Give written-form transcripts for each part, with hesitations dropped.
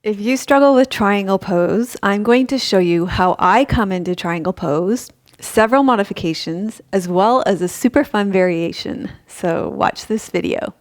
If you struggle with triangle pose, I'm going to show you how I come into triangle pose, several modifications, as well as a super fun variation. So watch this video.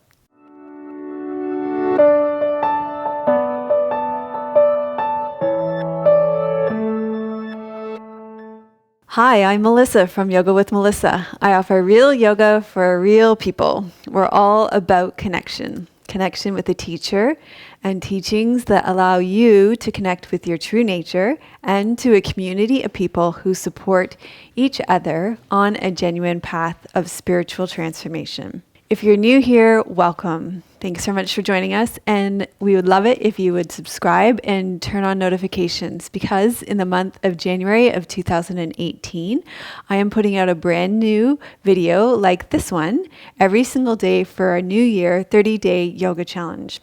Hi, I'm Melissa from Yoga with Melissa. I offer real yoga for real people. We're all about connection. Connection with the teacher and teachings that allow you to connect with your true nature and to a community of people who support each other on a genuine path of spiritual transformation. If you're new here, welcome. Thanks so much for joining us, and we would love it if you would subscribe and turn on notifications, because in the month of January of 2018, I am putting out a brand new video like this one every single day for our New Year 30-day yoga challenge.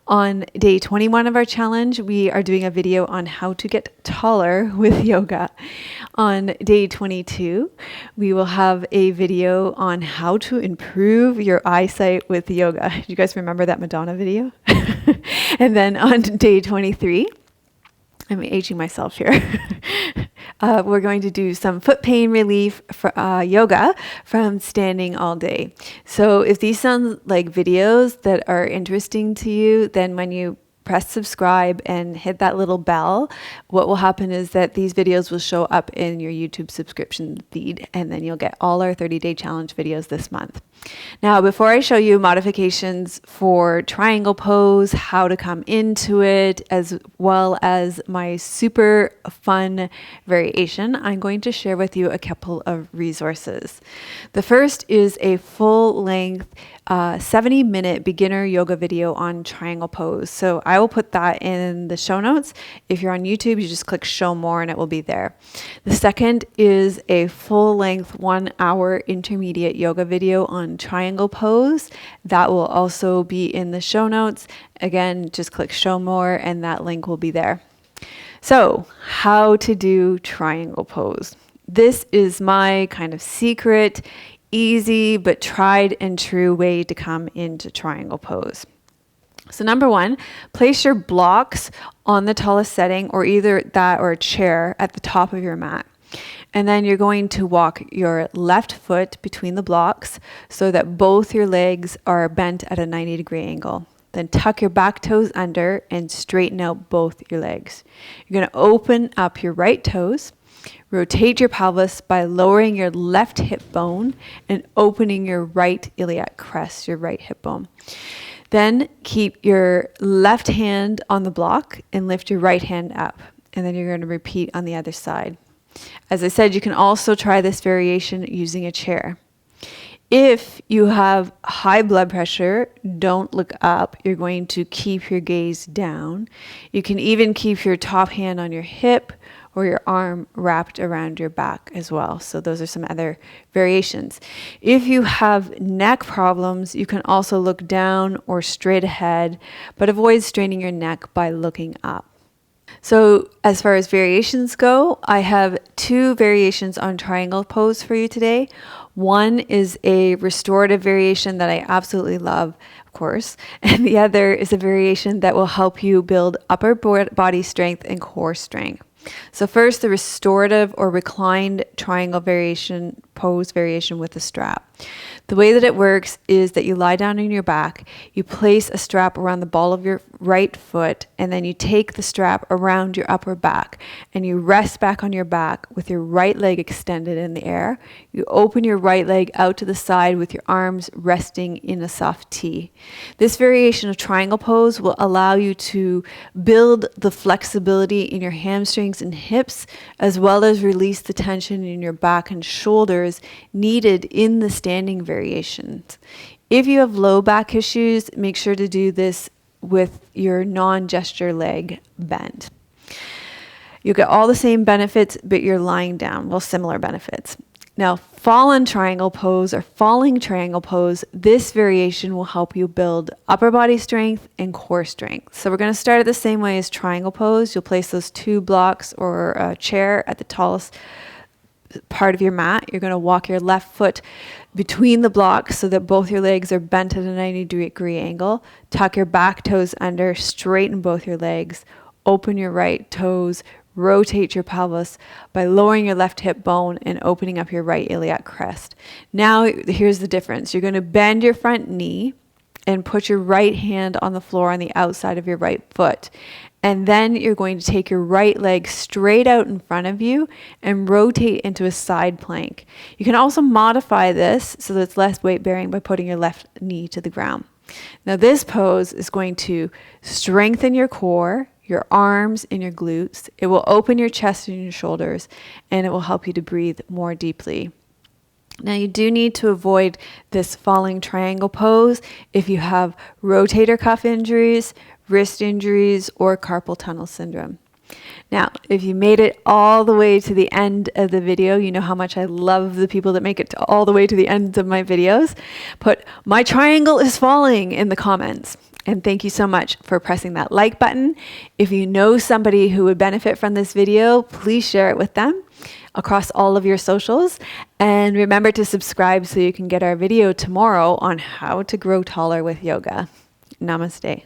On day 21 of our challenge, we are doing a video on how to get taller with yoga. On day 22, we will have a video on how to improve your eyesight with yoga. Do you guys remember that Madonna video? And then on day 23, I'm aging myself here. We're going to do some foot pain relief for yoga from standing all day. So if these sound like videos that are interesting to you, then when you press subscribe and hit that little bell, what will happen is that these videos will show up in your YouTube subscription feed, and then you'll get all our 30-day challenge videos this month. Now, before I show you modifications for triangle pose, how to come into it, as well as my super fun variation, I'm going to share with you a couple of resources. The first is a full-length 70-minute beginner yoga video on triangle pose. So I will put that in the show notes. If you're on YouTube, you just click show more and it will be there. The second is a full-length 1-hour intermediate yoga video on triangle pose. That will also be in the show notes. Again, just click show more and that link will be there. So, how to do triangle pose. This is my kind of secret, easy but tried and true way to come into triangle pose. So number one, place your blocks on the tallest setting, or either that or a chair at the top of your mat. And then you're going to walk your left foot between the blocks so that both your legs are bent at a 90-degree angle. Then tuck your back toes under and straighten out both your legs. You're going to open up your right toes. Rotate your pelvis by lowering your left hip bone and opening your right iliac crest, your right hip bone. Then keep your left hand on the block and lift your right hand up. And then you're going to repeat on the other side. As I said, you can also try this variation using a chair. If you have high blood pressure, don't look up. You're going to keep your gaze down. You can even keep your top hand on your hip or your arm wrapped around your back as well. So those are some other variations. If you have neck problems, you can also look down or straight ahead, but avoid straining your neck by looking up. So as far as variations go, I have 2 variations on triangle pose for you today. One is a restorative variation that I absolutely love, of course, and the other is a variation that will help you build upper body strength and core strength. So first, the restorative or reclined triangle variation, pose variation with a strap. The way that it works is that you lie down on your back, you place a strap around the ball of your right foot, and then you take the strap around your upper back, and you rest back on your back with your right leg extended in the air. You open your right leg out to the side with your arms resting in a soft T. This variation of triangle pose will allow you to build the flexibility in your hamstrings and hips, as well as release the tension in your back and shoulders needed in the standing variations. If you have low back issues, make sure to do this with your non-gesture leg bent. You'll get all the same benefits, but you're lying down. Well, similar benefits. Now, fallen triangle pose or falling triangle pose, this variation will help you build upper body strength and core strength. So we're going to start it the same way as triangle pose. You'll place those 2 blocks or a chair at the tallest part of your mat. You're going to walk your left foot between the blocks so that both your legs are bent at a 90-degree angle. Tuck your back toes under, straighten both your legs, open your right toes, rotate your pelvis by lowering your left hip bone and opening up your right iliac crest. Now, here's the difference. You're going to bend your front knee and put your right hand on the floor on the outside of your right foot. And then you're going to take your right leg straight out in front of you and rotate into a side plank. You can also modify this so that it's less weight bearing by putting your left knee to the ground. Now, this pose is going to strengthen your core, your arms, and your glutes. It will open your chest and your shoulders, and it will help you to breathe more deeply. Now, you do need to avoid this falling triangle pose if you have rotator cuff injuries, wrist injuries, or carpal tunnel syndrome. Now, if you made it all the way to the end of the video, you know how much I love the people that make it all the way to the end of my videos. Put "my triangle is falling" in the comments. And thank you so much for pressing that like button. If you know somebody who would benefit from this video, please share it with them across all of your socials. And remember to subscribe so you can get our video tomorrow on how to grow taller with yoga. Namaste.